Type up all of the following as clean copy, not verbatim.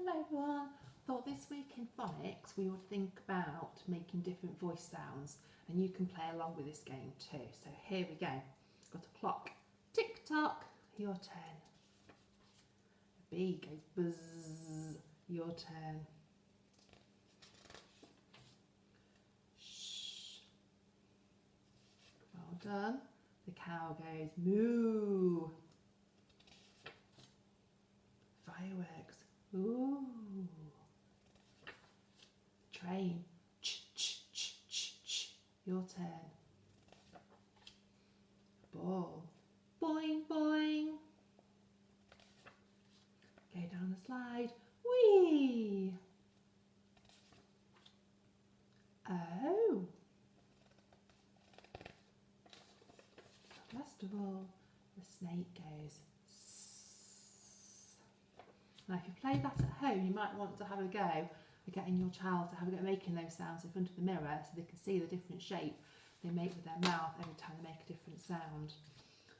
Hello everyone. Thought this week in phonics we would think about making different voice sounds, and you can play along with this game too. So here we go. Got a clock. Tick tock. Your turn. A bee goes buzz. Your turn. Shh. Well done. The cow goes moo. Fireworks. Ooh. Train. Ch ch ch ch ch. Your turn. Ball. Boing boing. Go down the slide. Whee. Oh. Last of all, the snake goes. Now if you play that at home, you might want to have a go at getting your child to have a go at making those sounds in front of the mirror so they can see the different shape they make with their mouth every time they make a different sound.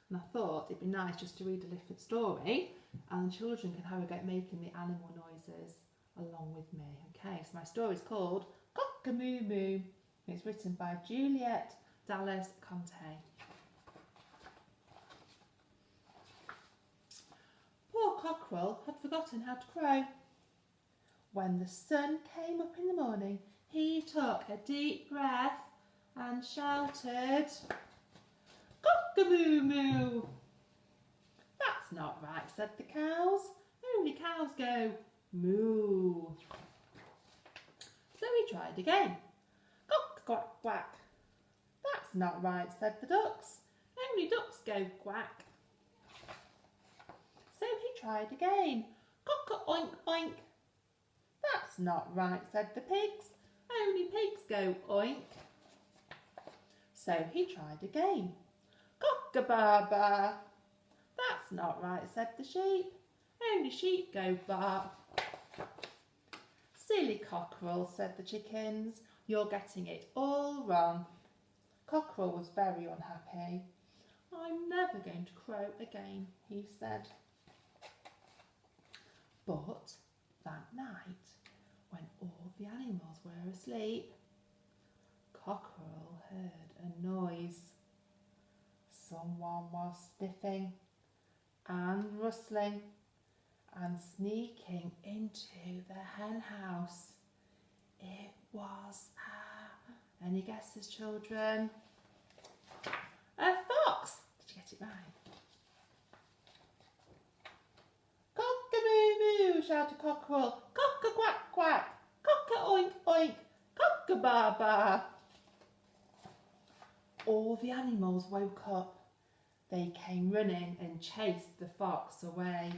And I thought it'd be nice just to read a different story and children can have a go at making the animal noises along with me. Okay, so my story is called Cock-a-moo-moo. It's written by Juliet Dallas Conte. Poor cockerel had forgotten how to crow. When the sun came up in the morning, he took a deep breath and shouted, "Cock-a-moo-moo!" "That's not right," said the cows. "Only cows go moo." So he tried again. "Cock, quack, quack." "That's not right," said the ducks. "Only ducks go quack." So he tried again. "Cock-a-oink, oink." "That's not right," said the pigs. "Only pigs go oink." So he tried again. "Cock-a-ba-ba." "That's not right," said the sheep. "Only sheep go ba." "Silly cockerel," said the chickens. "You're getting it all wrong." Cockerel was very unhappy. "I'm never going to crow again," he said. But that night, when all the animals were asleep, Cockerel heard a noise. Someone was sniffing and rustling and sneaking into the hen house. It was any guesses, children? A fox! Did you get it right? "Cock-a-moo-moo!" shouted Cockerel. "Cock-a-quack, quack! Cock-a-oink, oink! Cock-a-ba-ba!" All the animals woke up. They came running and chased the fox away.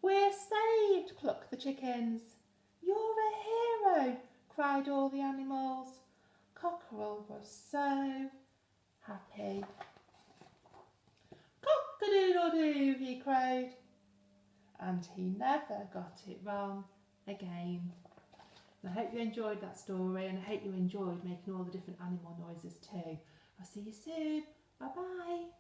"We're saved!" clucked the chickens. "You're a hero!" cried all the animals. Cockerel was so happy. "Cock-a-doodle-doo!" he crowed. And he never got it wrong again. And I hope you enjoyed that story, and I hope you enjoyed making all the different animal noises too. I'll see you soon. Bye bye.